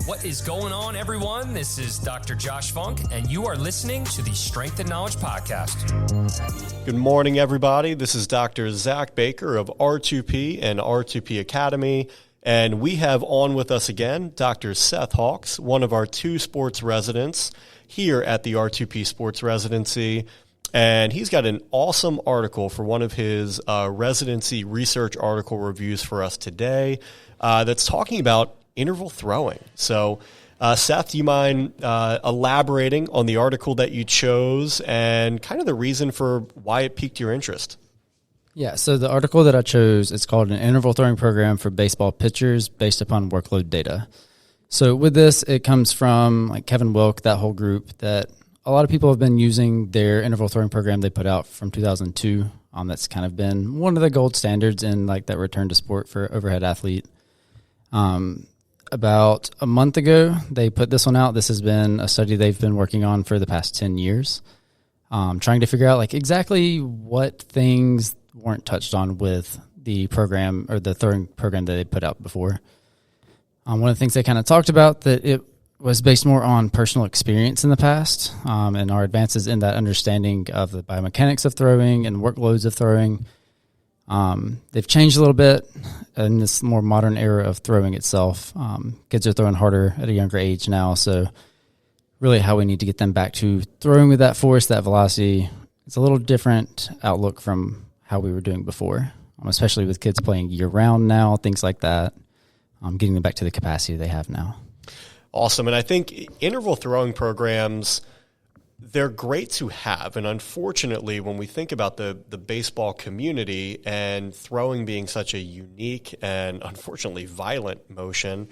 What is going on, everyone? This is Dr. Josh Funk, and you are listening to the Strength and Knowledge Podcast. Good morning, everybody. This is Dr. Zach Baker of R2P and R2P Academy, and we have on with us again Dr. Seth Hawks, one of our 2 sports residents here at the R2P Sports Residency, and he's got an awesome article for one of his residency research article reviews for us today that's talking about interval throwing. So, Seth, do you mind elaborating on the article that you chose and kind of the reason for why it piqued your interest? Yeah, so the article that I chose, it's called An Interval Throwing Program for Baseball Pitchers Based Upon Workload Data. So with this, it comes from like Kevin Wilk, that whole group that a lot of people have been using their interval throwing program they put out from 2002. That's kind of been one of the gold standards in like that return to sport for overhead athlete. About a month ago, they put this one out. This has been a study they've been working on for the past 10 years, trying to figure out like exactly what things weren't touched on with the program or the throwing program that they put out before. One of the things they kind of talked about that it was based more on personal experience in the past and our advances in that understanding of the biomechanics of throwing and workloads of throwing. They've changed a little bit in this more modern era of throwing itself. Kids are throwing harder at a younger age now, so really how we need to get them back to throwing with that force, that velocity. It's a little different outlook from how we were doing before, especially with kids playing year-round now, things like that, getting them back to the capacity they have now. Awesome, and I think interval throwing programs, they're great to have, and unfortunately, when we think about the baseball community and throwing being such a unique and unfortunately violent motion,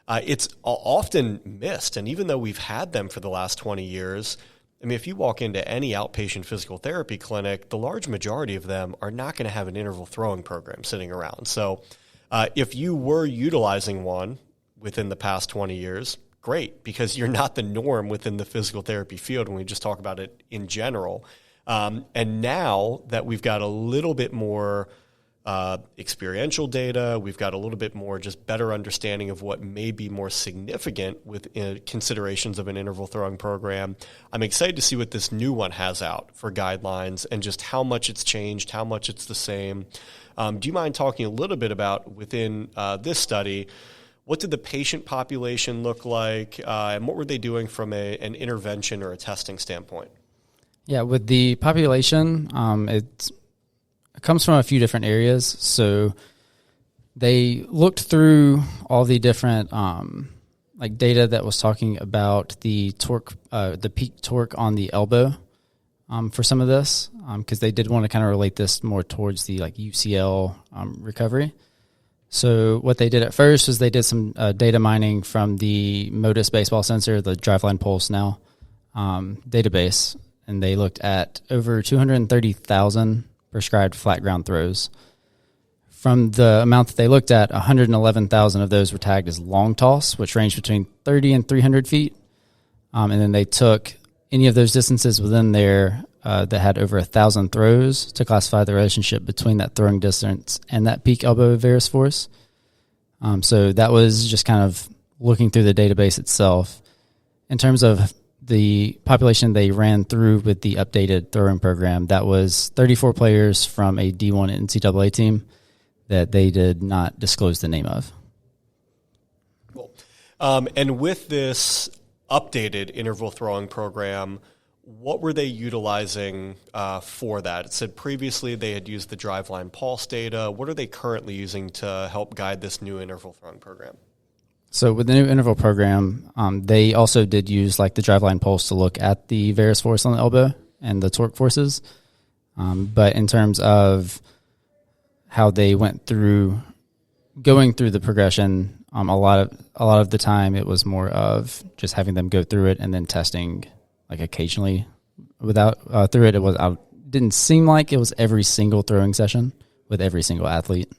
it's often missed. And even though we've had them for the last 20 years, I mean, if you walk into any outpatient physical therapy clinic, the large majority of them are not going to have an interval throwing program sitting around. So if you were utilizing one within the past 20 years, great, because you're not the norm within the physical therapy field when we just talk about it in general. And now that we've got a little bit more experiential data, we've got a little bit more just better understanding of what may be more significant with considerations of an interval throwing program, I'm excited to see what this new one has out for guidelines and just how much it's changed, how much it's the same. Do you mind talking a little bit about within this study, what did the patient population look like, and what were they doing from an intervention or a testing standpoint? Yeah, with the population, it comes from a few different areas. So they looked through all the different like data that was talking about the torque, the peak torque on the elbow for some of this, because they did want to kind of relate this more towards the like UCL recovery. So what they did at first was they did some data mining from the Modus baseball sensor, the Driveline Pulse now database, and they looked at over 230,000 prescribed flat ground throws. From the amount that they looked at, 111,000 of those were tagged as long toss, which ranged between 30 and 300 feet. And then they took any of those distances within there that had over 1,000 throws to classify the relationship between that throwing distance and that peak elbow varus force. So that was just kind of looking through the database itself. In terms of the population they ran through with the updated throwing program, that was 34 players from a D1 NCAA team that they did not disclose the name of. Cool. And with this updated interval throwing program, what were they utilizing for that? It said previously they had used the Driveline Pulse data. What are they currently using to help guide this new interval throwing program? So with the new interval program, they also did use like the Driveline Pulse to look at the varus force on the elbow and the torque forces. But in terms of how they went through going through the progression, a lot of the time it was more of just having them go through it and then testing like occasionally without through it. Didn't seem like it was every single throwing session with every single athlete.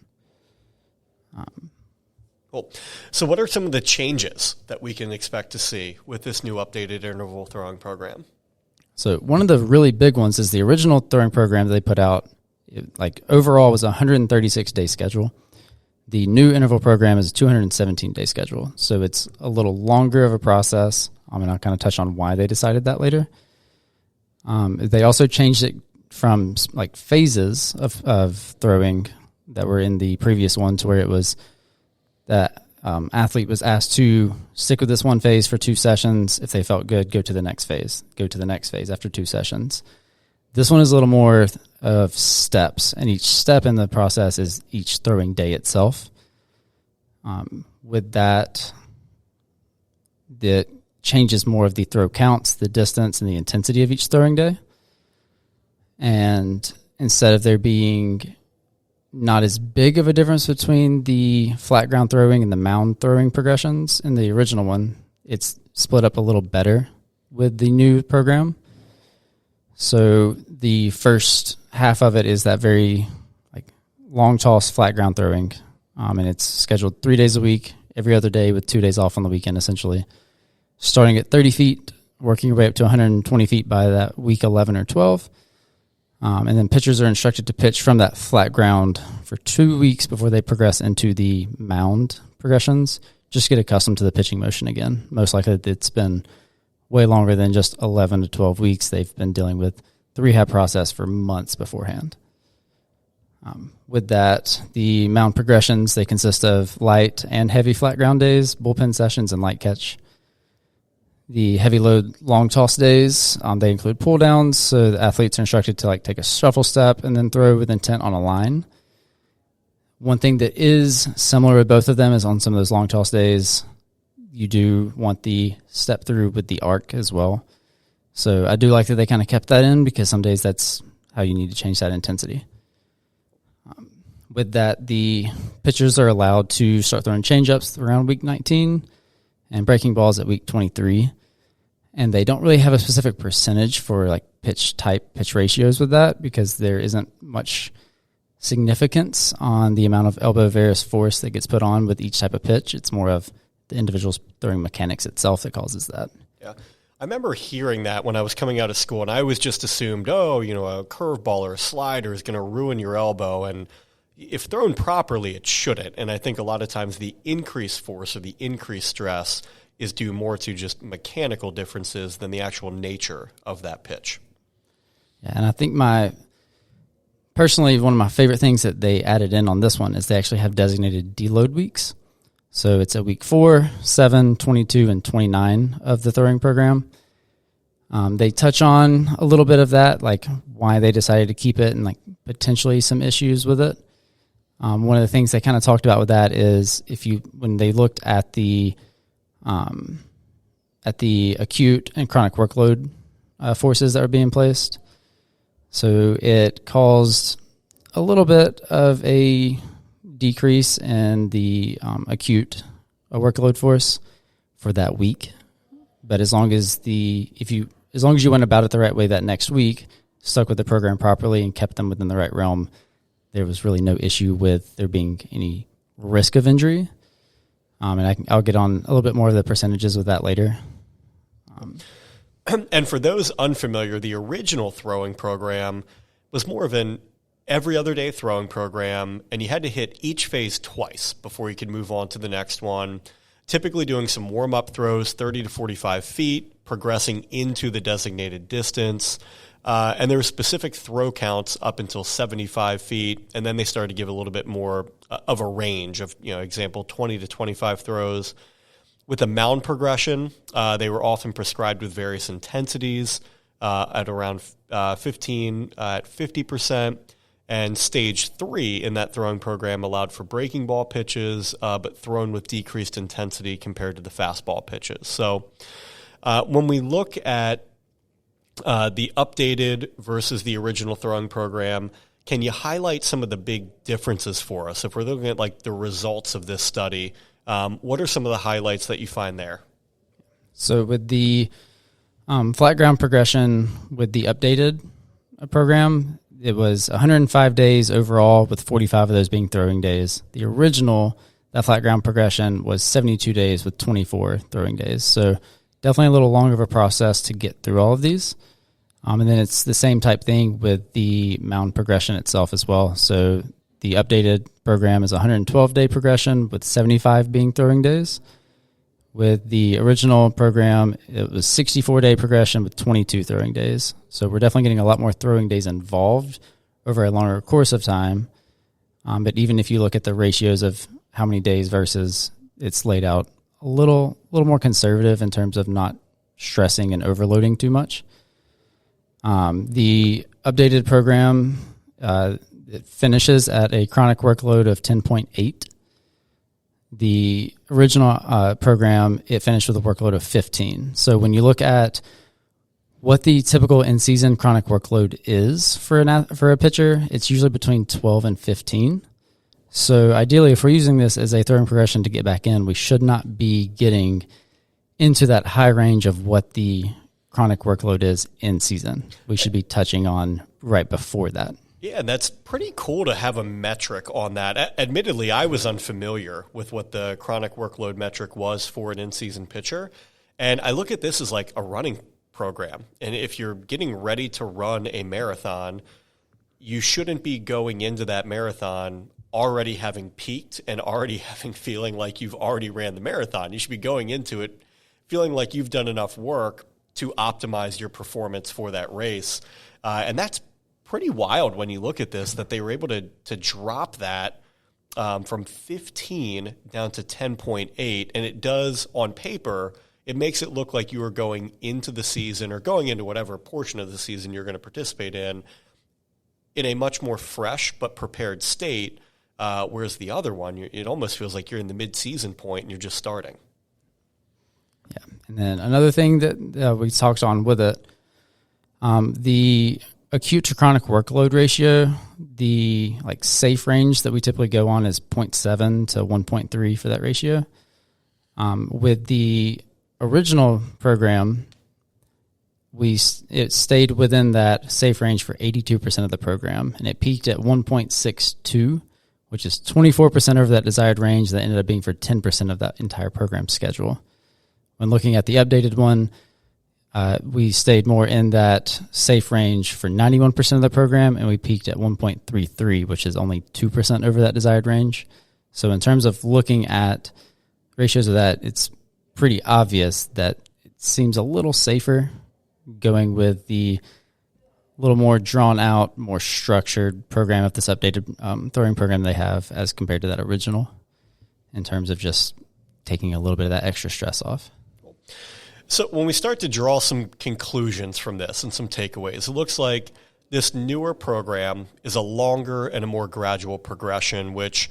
Cool. So what are some of the changes that we can expect to see with this new updated interval throwing program? So one of the really big ones is the original throwing program that they put out. Overall was a 136-day schedule. The new interval program is a 217-day schedule, so it's a little longer of a process. And I'll kind of touch on why they decided that later. They also changed it from like phases of throwing that were in the previous one to where it was that athlete was asked to stick with this one phase for 2 sessions. If they felt good, go to the next phase. Go to the next phase after 2 sessions. This one is a little more of steps, and each step in the process is each throwing day itself. With that, it changes more of the throw counts, the distance, and the intensity of each throwing day. And instead of there being not as big of a difference between the flat ground throwing and the mound throwing progressions in the original one, it's split up a little better with the new program. So the first half of it is that very like long toss flat ground throwing, and it's scheduled 3 days a week, every other day with 2 days off on the weekend, essentially. Starting at 30 feet, working your way up to 120 feet by that week 11 or 12. And then pitchers are instructed to pitch from that flat ground for 2 weeks before they progress into the mound progressions. Just get accustomed to the pitching motion again. Most likely it's been way longer than just 11 to 12 weeks. They've been dealing with the rehab process for months beforehand. With that, the mound progressions, they consist of light and heavy flat ground days, bullpen sessions, and light catch. The heavy load long toss days, they include pull downs, so the athletes are instructed to like take a shuffle step and then throw with intent on a line. One thing that is similar with both of them is on some of those long toss days, you do want the step through with the arc as well. So I do like that they kind of kept that in because some days that's how you need to change that intensity. With that, the pitchers are allowed to start throwing changeups around week 19 and breaking balls at week 23. And they don't really have a specific percentage for like pitch type, pitch ratios with that because there isn't much significance on the amount of elbow varus force that gets put on with each type of pitch. It's more of the individual's throwing mechanics itself that causes that. Yeah. I remember hearing that when I was coming out of school, and I always just assumed, a curveball or a slider is going to ruin your elbow. And if thrown properly, it shouldn't. And I think a lot of times the increased force or the increased stress is due more to just mechanical differences than the actual nature of that pitch. Yeah, and I think personally, one of my favorite things that they added in on this one is they actually have designated deload weeks. So it's at week 4, 7, 22, and 29 of the throwing program. They touch on a little bit of that, like why they decided to keep it and like potentially some issues with it. One of the things they kind of talked about with that is when they looked at the acute and chronic workload forces that were being placed. So it caused a little bit of a decrease in the acute workload force for that week. But as long as you went about it the right way that next week, stuck with the program properly and kept them within the right realm, there was really no issue with there being any risk of injury. And I'll get on a little bit more of the percentages with that later. And for those unfamiliar, the original throwing program was more of an every other day throwing program, and you had to hit each phase twice before you could move on to the next one, typically doing some warm-up throws, 30 to 45 feet, progressing into the designated distance. And there were specific throw counts up until 75 feet, and then they started to give a little bit more of a range of, example, 20 to 25 throws. With the mound progression, they were often prescribed with various intensities at around 15 at 50%, and stage 3 in that throwing program allowed for breaking ball pitches, but thrown with decreased intensity compared to the fastball pitches. So when we look at the updated versus the original throwing program, can you highlight some of the big differences for us? If we're looking at like the results of this study, what are some of the highlights that you find there? So with the flat ground progression with the updated program, it was 105 days overall, with 45 of those being throwing days. The original, that flat ground progression, was 72 days with 24 throwing days. So definitely a little longer of a process to get through all of these. And then it's the same type thing with the mound progression itself as well. So the updated program is 112-day progression with 75 being throwing days. With the original program, it was 64-day progression with 22 throwing days. So we're definitely getting a lot more throwing days involved over a longer course of time. But even if you look at the ratios of how many days versus, it's laid out a little more conservative in terms of not stressing and overloading too much. The updated program, it finishes at a chronic workload of 10.8. The original program, it finished with a workload of 15. So when you look at what the typical in-season chronic workload is for a pitcher, it's usually between 12 and 15. So ideally, if we're using this as a throwing progression to get back in, we should not be getting into that high range of what the chronic workload is in season. We should be touching on right before that. Yeah, and that's pretty cool to have a metric on that. Admittedly, I was unfamiliar with what the chronic workload metric was for an in-season pitcher. And I look at this as like a running program. And if you're getting ready to run a marathon, you shouldn't be going into that marathon already having peaked and already feeling like you've already ran the marathon. You should be going into it feeling like you've done enough work to optimize your performance for that race. And that's pretty wild when you look at this, that they were able to drop that from 15 down to 10.8. And it does, on paper, it makes it look like you are going into the season or going into whatever portion of the season you're going to participate in a much more fresh but prepared state, whereas the other one, it almost feels like you're in the mid-season point and you're just starting. Yeah, and then another thing that we talked on with it, the acute to chronic workload ratio, the safe range that we typically go on is 0.7 to 1.3 for that ratio. With the original program, it stayed within that safe range for 82% of the program, and it peaked at 1.62, which is 24% over that desired range. That ended up being for 10% of that entire program schedule. When looking at the updated one, we stayed more in that safe range for 91% of the program, and we peaked at 1.33, which is only 2% over that desired range. So in terms of looking at ratios of that, it's pretty obvious that it seems a little safer going with the little more drawn out, more structured program of this updated throwing program they have as compared to that original, in terms of just taking a little bit of that extra stress off. So when we start to draw some conclusions from this and some takeaways, it looks like this newer program is a longer and a more gradual progression, which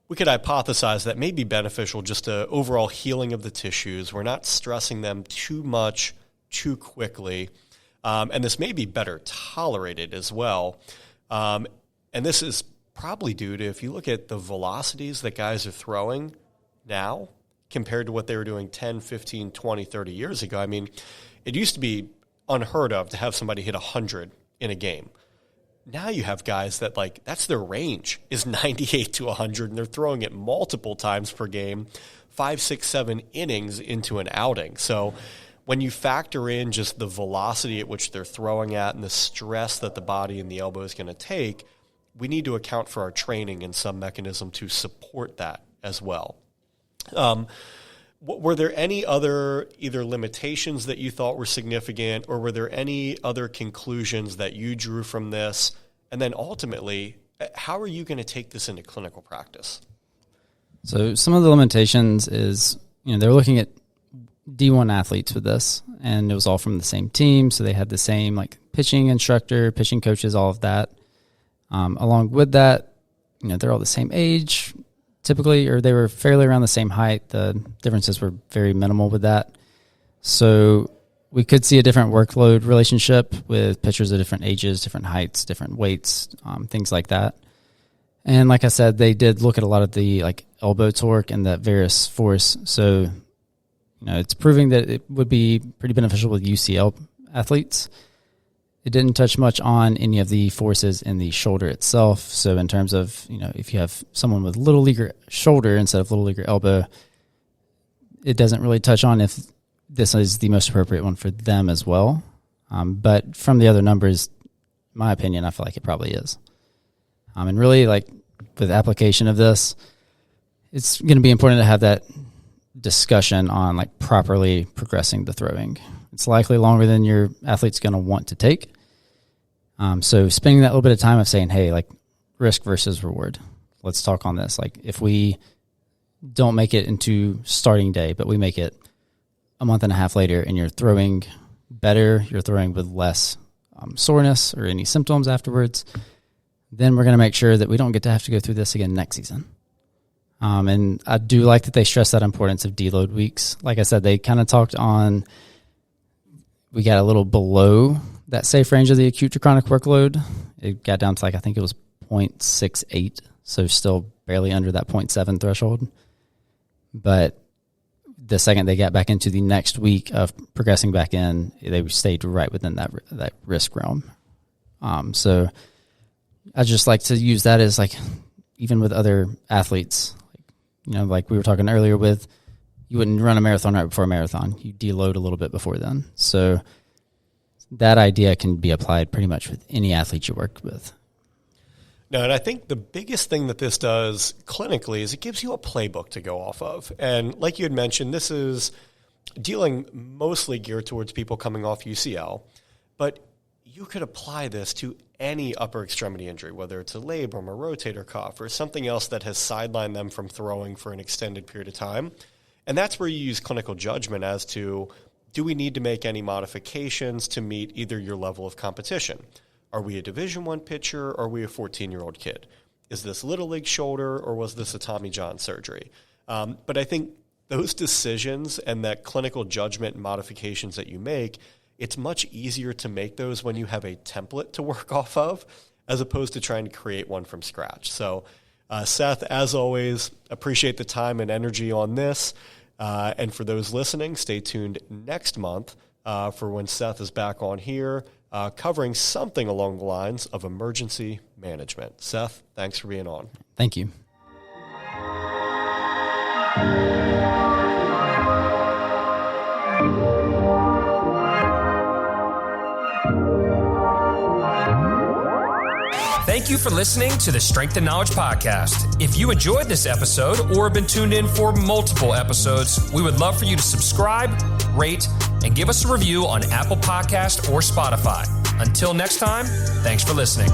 we could hypothesize that may be beneficial just to overall healing of the tissues. We're not stressing them too much too quickly. And this may be better tolerated as well. And this is probably due to, if you look at the velocities that guys are throwing now compared to what they were doing 10, 15, 20, 30 years ago. I mean, it used to be unheard of to have somebody hit 100 in a game. Now you have guys that, that's their range, is 98 to 100, and they're throwing it multiple times per game, 5, 6, 7 innings into an outing. So when you factor in just the velocity at which they're throwing at and the stress that the body and the elbow is going to take, we need to account for our training in some mechanism to support that as well. Were there any other either limitations that you thought were significant, or were there any other conclusions that you drew from this? And then ultimately, how are you going to take this into clinical practice? So some of the limitations is, they're looking at D1 athletes with this, and it was all from the same team. So they had the same pitching instructor, pitching coaches, all of that. Along with that, they're all the same age typically, or they were fairly around the same height. The differences were very minimal with that. So we could see a different workload relationship with pitchers of different ages, different heights, different weights, things like that. And like I said, they did look at a lot of the elbow torque and that varus force. So, it's proving that it would be pretty beneficial with UCL athletes. It didn't touch much on any of the forces in the shoulder itself. So in terms of, if you have someone with little leaguer shoulder instead of little leaguer elbow, it doesn't really touch on if this is the most appropriate one for them as well. But from the other numbers, in my opinion, I feel like it probably is. And really, with application of this, it's going to be important to have that discussion on like properly progressing the throwing. It's likely longer than your athlete's going to want to take. So spending that little bit of time of saying, hey, like risk versus reward. Let's talk on this. Like if we don't make it into starting day, but we make it a month and a half later and you're throwing better, you're throwing with less soreness or any symptoms afterwards, then we're going to make sure that we don't get to have to go through this again next season. And I do like that they stress that importance of deload weeks. Like I said, they kind of talked on, we got a little below that safe range of the acute to chronic workload. It got down to like, I think it was 0.68. So still barely under that 0.7 threshold. But the second they got back into the next week of progressing back in, they stayed right within that risk realm. So I just like to use that as like, even with other athletes, like we were talking earlier with, you wouldn't run a marathon right before a marathon. You deload a little bit before then. So that idea can be applied pretty much with any athlete you work with. No, and I think the biggest thing that this does clinically is it gives you a playbook to go off of. And like you had mentioned, this is dealing mostly geared towards people coming off UCL, but you could apply this to any upper extremity injury, whether it's a labrum or rotator cuff or something else that has sidelined them from throwing for an extended period of time. And that's where you use clinical judgment as to, do we need to make any modifications to meet either your level of competition? Are we a Division I pitcher or are we a 14-year-old kid? Is this Little League shoulder or was this a Tommy John surgery? But I think those decisions and that clinical judgment and modifications that you make, it's much easier to make those when you have a template to work off of as opposed to trying to create one from scratch. So, Seth, as always, appreciate the time and energy on this. And for those listening, stay tuned next month for when Seth is back on here covering something along the lines of emergency management. Seth, thanks for being on. Thank you. Thank you for listening to the Strength and Knowledge Podcast. If you enjoyed this episode or have been tuned in for multiple episodes, we would love for you to subscribe, rate, and give us a review on Apple Podcast or Spotify. Until next time, thanks for listening.